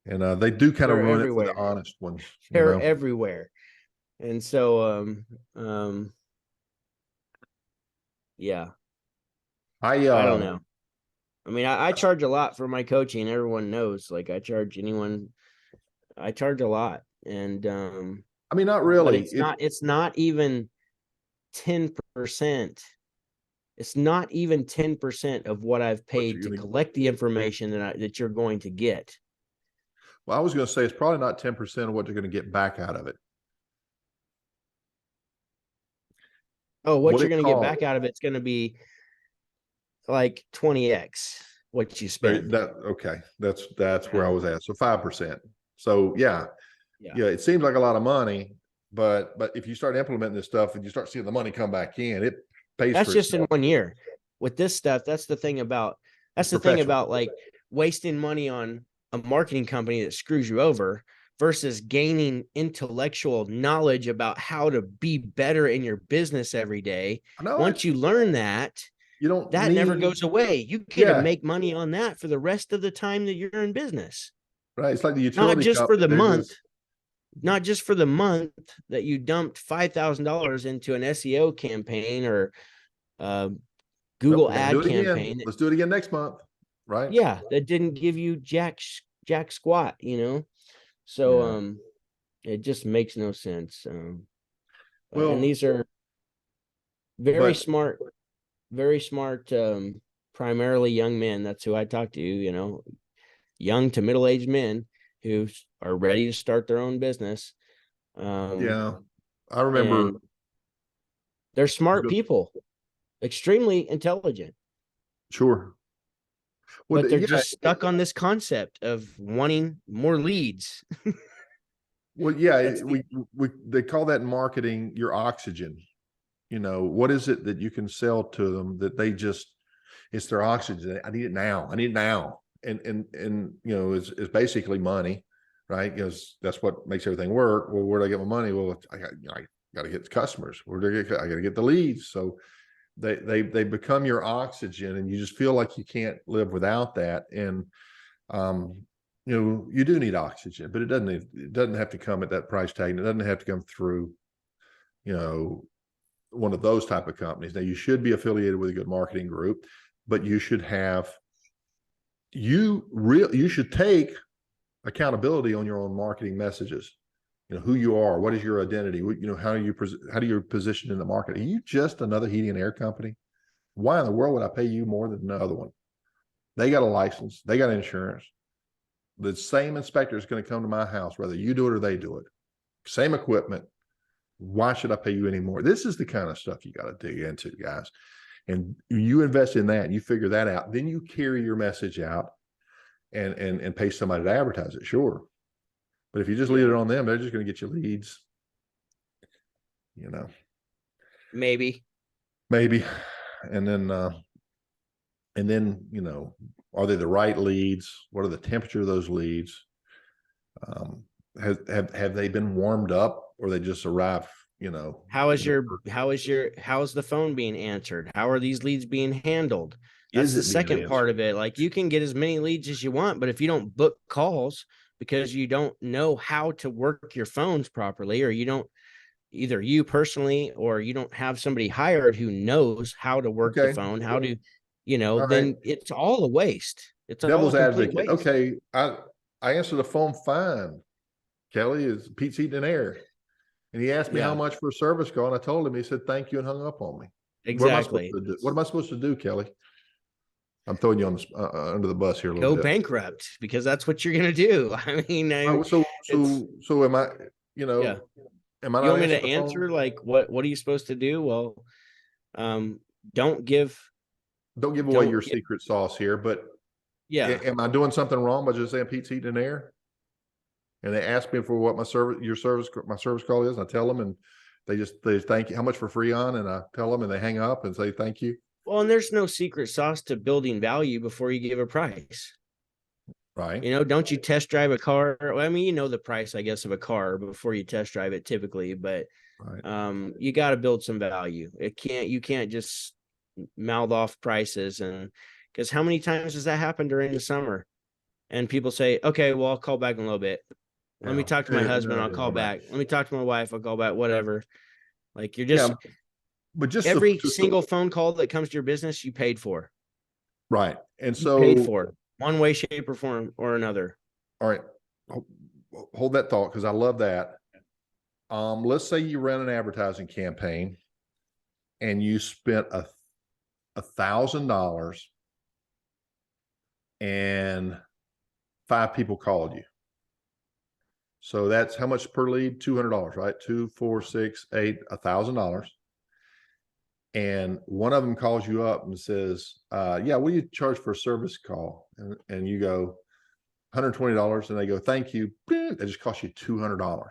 And they do kind of they're ruin it for the everywhere. honest ones, They're everywhere. And so, yeah, I I don't know. I mean, I charge a lot for my coaching. Everyone knows, like I charge a lot. And, I mean, not but really. it's not even 10%. It's not even 10% of what I've paid to collect the information that you're going to get. Well, I was going to say it's probably not 10% of what you're going to get back out of it. Oh, what you're going to get back out of it's going to be like 20x what you spend. Okay. That's where I was at. So 5%. So yeah. It seems like a lot of money, but if you start implementing this stuff and you start seeing the money come back in, it pays that's for just itself. In 1 year. With this stuff, that's the thing about like wasting money on a marketing company that screws you over versus gaining intellectual knowledge about how to be better in your business every day. Once you learn that, that never goes away. You get to make money on that for the rest of the time that you're in business. Right. It's like the utility not just company, for the month. Not just for the month that you dumped $5,000 into an SEO campaign or Google ad campaign. Let's do it again next month. Right. Yeah. That didn't give you jack squat, So, it just makes no sense. Well, and these are very smart, primarily young men. That's who I talk to, young to middle-aged men who are ready to start their own business. I remember. They're smart people, extremely intelligent. Sure. Well, but they're just stuck on this concept of wanting more leads. Well, yeah, they call that in marketing your oxygen. What is it that you can sell to them that it's their oxygen. I need it now. I need it now. And it's basically money, right? Because that's what makes everything work. Well, where do I get my money? Well, I got to get the customers. I got to get the leads. So they become your oxygen, and you just feel like you can't live without that. And you do need oxygen, but it doesn't have to come at that price tag. And it doesn't have to come through, one of those type of companies. Now, you should be affiliated with a good marketing group, but you should should take accountability on your own marketing messages. Who you are, what is your identity, how do you position in the market? Are you just another heating and air company? Why in the world would I pay you more than the other one? They got a license, they got insurance. The same inspector is going to come to my house, whether you do it or they do it. Same equipment. Why should I pay you any more? This is the kind of stuff you got to dig into, guys. And you invest in that and you figure that out, then you carry your message out and pay somebody to advertise it. Sure. But if you just leave it on them, they're just going to get you leads. Maybe. And then, are they the right leads? What are the temperature of those leads? Have they been warmed up, or they just arrive? How's the phone being answered? How are these leads being handled? That's the second part of it. Like, you can get as many leads as you want, but if you don't book calls because you don't know how to work your phones properly, or you don't, either you personally, or you don't have somebody hired who knows how to work the phone, how to, then it's all a waste. It's devil's advocate. Okay. I answer the phone fine. Kelley, is Pete's Heating and Air. And he asked me how Yeah, much for a service call, and I told him. He said, thank you, and hung up on me. What am I supposed exactly. to do? What am I supposed to do, Kelley? I'm throwing you on the under the bus here a little Go bit. bankrupt, because that's what you're gonna do. I mean, Oh, it's so am I, you yeah. know, am I You not want me answering to the answer phone? like what are you supposed to do? Well, um, don't give Don't give away don't your give secret sauce here, but yeah. am I doing something wrong by just saying Pete's Heating and Air? And they ask me for what my service call is, and I tell them, and they thank you, how much for Freon, and I tell them, and they hang up and say thank you. Well, and there's no secret sauce to building value before you give a price. Right. Don't you test drive a car? Well, I mean, the price, I guess, of a car before you test drive it typically, but Right. you got to build some value. You can't just mouth off prices. And because how many times does that happen during the summer? And people say, okay, well, I'll call back in a little bit. Let me Yeah. talk to my husband. I'll call Right. back. Let me talk to my wife. I'll call back, whatever. Like you're Yeah. just But every single phone call that comes to your business, you paid for. right. And You paid so, for one way, shape, or form or another. all right, hold that thought, because I love that. Let's say you ran an advertising campaign and you spent $1,000 and 5 people called you. So that's how much per lead? $200, right? 2, 4, 6, 8, $1,000. And one of them calls you up and says, yeah, what do you charge for a service call? And you go, $120. And they go, thank you. It just cost you $200.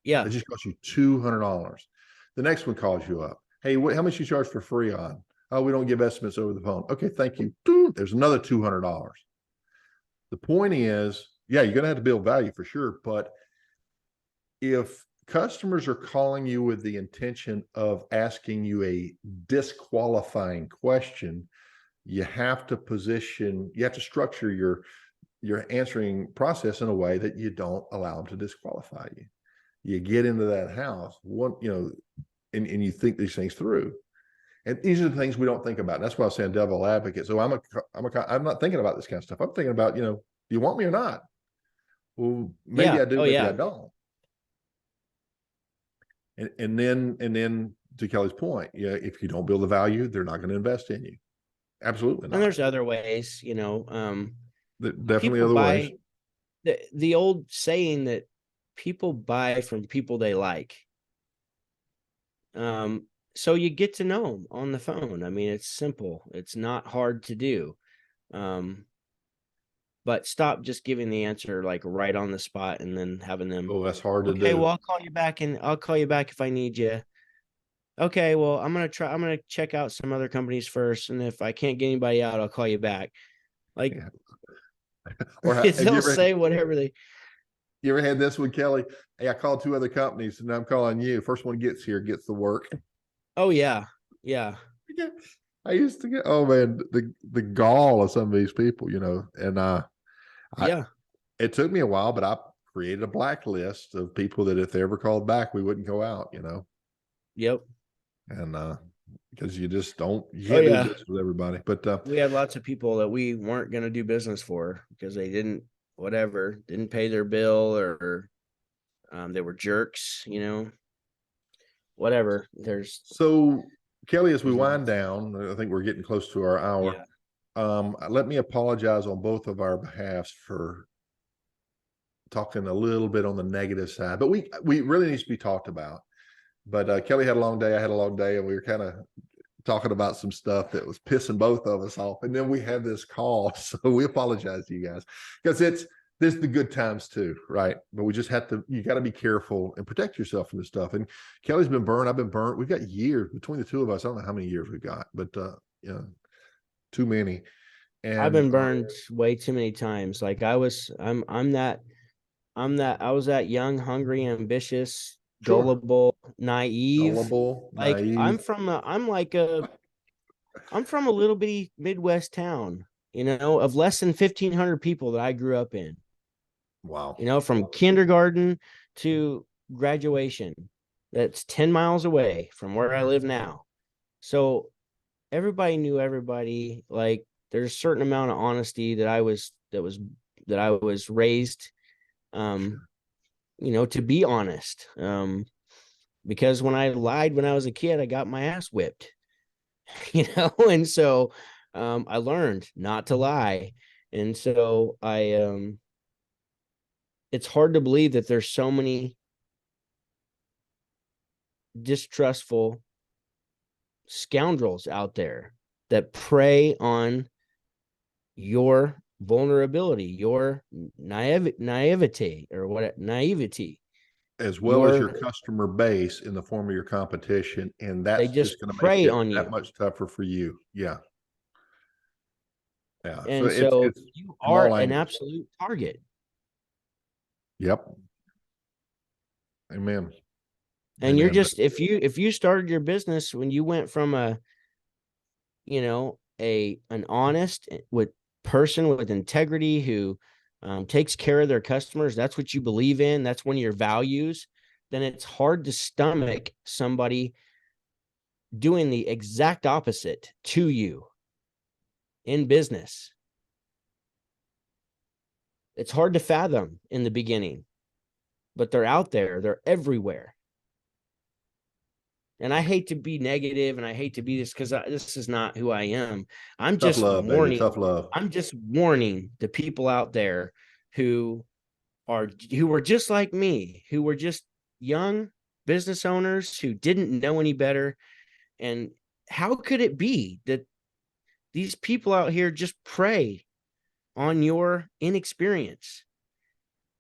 Yeah. It just cost you $200. The next one calls you up. Hey, how much you charge for Freon? Oh, we don't give estimates over the phone. Okay, thank you. There's another $200. The point is, yeah, you're going to have to build value for sure. But if customers are calling you with the intention of asking you a disqualifying question, you have to structure your answering process in a way that you don't allow them to disqualify you. You get into that house, and you think these things through. And these are the things we don't think about. And that's why I'm saying devil advocate. So I'm not thinking about this kind of stuff. I'm thinking about, do you want me or not? Well, maybe Yeah. I do, Oh, maybe I yeah. don't. And then to Kelley's point, if you don't build the value, they're not going to invest in you. Absolutely And not. there's other ways, Definitely people other ways. buy the old saying that people buy from people they like. So you get to know them on the phone. I mean, it's simple. It's not hard to do. But stop just giving the answer like right on the spot and then having them, Oh, that's hard to okay, well, do. I'll call you back if I need you. Okay, well, I'm going to check out some other companies first. And if I can't get anybody out, I'll call you back. Like, Yeah. Or have you they'll ever say whatever you ever had this one, Kelley? Hey, I called 2 other companies and I'm calling you. First one gets here, gets the work. oh, yeah. Yeah. I used to get, oh man, the gall of some of these people, and I Yeah. it took me a while, but I created a blacklist of people that if they ever called back, we wouldn't go out. Yep. And because you Oh, can't do yeah. business with everybody. But We had lots of people that we weren't going to do business for because they didn't pay their bill, or they were jerks, whatever. so Kelley, as we wind down, I think we're getting close to our hour. Yeah. Let me apologize on both of our behalfs for talking a little bit on the negative side, but we really needs to be talked about. But Kelley had a long day, I had a long day, and we were kind of talking about some stuff that was pissing both of us off. And then we had this call. So we apologize to you guys, because there's the good times too, right? But we just you got to be careful and protect yourself from this stuff. And Kelley's been burned. I've been burnt. We've got years between the two of us. I don't know how many years we've got, but too many. I've And been burned way too many times. Like I was that young, hungry, ambitious, sure, gullible, naive. gullible, Like naive. I'm from a little bitty Midwest town, of less than 1,500 people that I grew up in, Wow. from kindergarten to graduation. That's 10 miles away from where I live now. So everybody knew everybody. Like there's a certain amount of honesty that I was raised to be honest. Because when I lied when I was a kid, I got my ass whipped, and so I learned not to lie. And so it's hard to believe that there's so many distrustful scoundrels out there that prey on your vulnerability, your naivety, or what naivety. as well as your Your customer base in the form of your competition, and They that's just just going to make prey it on that you. much tougher for you. Yeah, yeah. So And so it's you from are all an angles. absolute target. Yep. Amen. And you're Amen. just, if you started your business when you went from an honest with person with integrity who takes care of their customers, that's what you believe in, that's one of your values, then it's hard to stomach somebody doing the exact opposite to you in business. It's hard to fathom in the beginning, but they're out there, they're everywhere. And I hate to be negative and I hate to be this, because this is not who I am. I'm Tough just love, baby. warning. Tough love. I'm just warning the people out there who were just like me, who were just young business owners who didn't know any better. And how could it be that these people out here just prey on your inexperience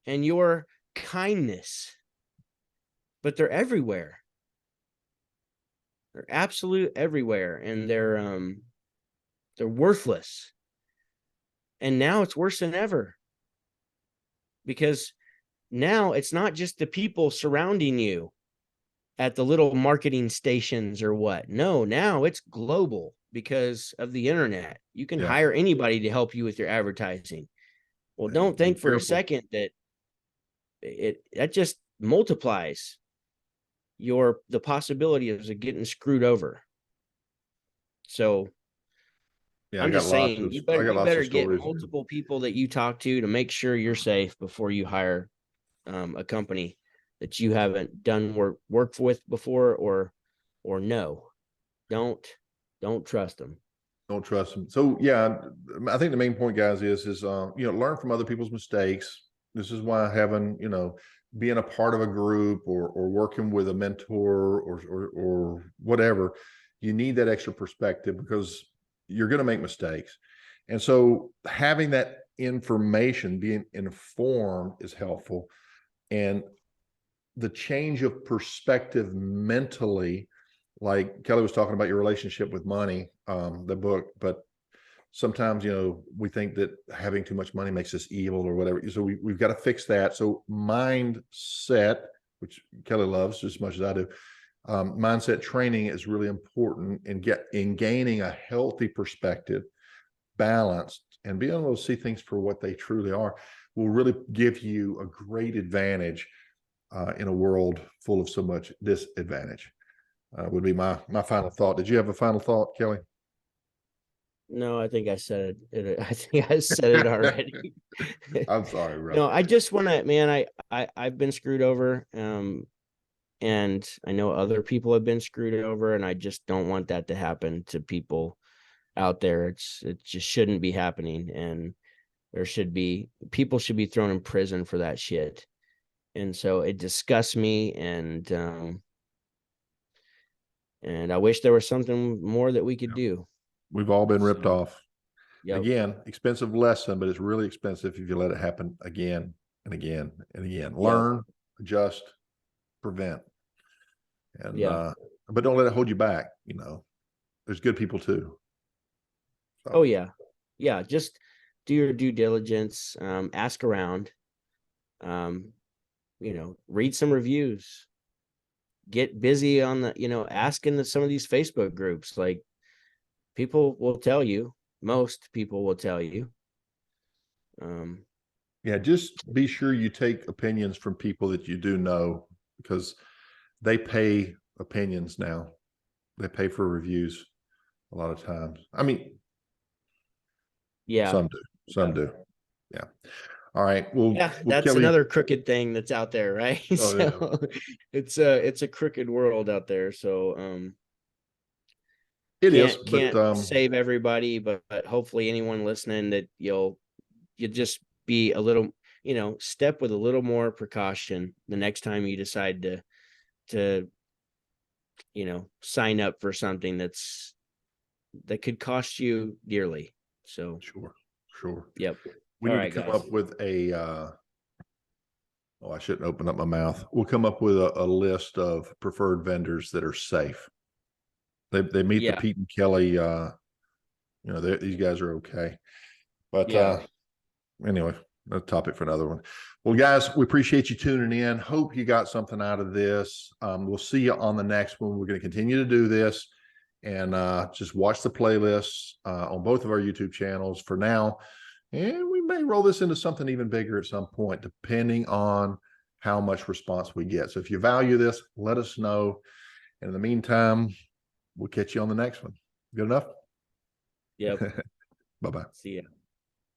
and your kindness? But they're everywhere. They're absolute everywhere, and they're worthless. And now it's worse than ever, because now it's not just the people surrounding you at the little marketing stations or what. No, now it's global because of the internet. You can Yeah. hire anybody to help you with your advertising. Well, And don't be think for a careful. second that that just multiplies the possibility of getting screwed over. So Yeah, I'm just saying, I got you lots better of get stories. multiple people that you talk to make sure you're safe before you hire a company that you haven't done worked with before, or no, don't trust them. Don't trust them. So yeah, I think the main point, guys, is learn from other people's mistakes. This is why having, being a part of a group, or working with a mentor, or whatever, you need that extra perspective, because you're going to make mistakes. And so having that information, being informed, is helpful. And the change of perspective mentally, like Kelley was talking about your relationship with money, the book, but sometimes, we think that having too much money makes us evil or whatever. So we've got to fix that. So mindset, which Kelley loves just as much as I do, mindset training is really important in gaining a healthy perspective, balanced, and being able to see things for what they truly are will really give you a great advantage in a world full of so much disadvantage. Would be my final thought. Did you have a final thought, Kelley? No, I think I said it. I think I said it already. I'm sorry, bro. No, I just want to, man, I've been screwed over. And I know other people have been screwed over, and I just don't want that to happen to people out there. It just shouldn't be happening. And people should be thrown in prison for that shit. And so it disgusts me, and I wish there was something more that we could do. We've all been ripped off. Yep. Again, expensive lesson, but it's really expensive if you let it happen again and again and again. Learn, adjust, prevent. And but don't let it hold you back. There's good people too. So. Oh yeah. Yeah. Just do your due diligence. Ask around. Read some reviews. Get busy on asking some of these Facebook groups. Like, people will tell you. Most people will tell you. Yeah, just be sure you take opinions from people that you do know, because they pay opinions now. They pay for reviews a lot of times. I mean, Yeah. some do. Some do. Yeah. All right. Well, Yeah, well, that's Kelley, another crooked thing that's out there, right? oh yeah, So it's a crooked world out there. So it is, can't but save everybody, but hopefully anyone listening that you just be a little, step with a little more precaution the next time you decide to sign up for something that could cost you dearly. So sure, sure. yep. We All need to right, come guys. up with a, oh, I shouldn't open up my mouth. We'll come up with a list of preferred vendors that are safe. They meet the Yeah. Pete and Kelley, these guys are okay. But Yeah. anyway, a topic for another one. Well, guys, we appreciate you tuning in. Hope you got something out of this. We'll see you on the next one. We're going to continue to do this, and just watch the playlists on both of our YouTube channels for now. And we may roll this into something even bigger at some point, depending on how much response we get. So if you value this, let us know. And in the meantime, we'll catch you on the next one. Good enough? Yep. Bye-bye. See ya.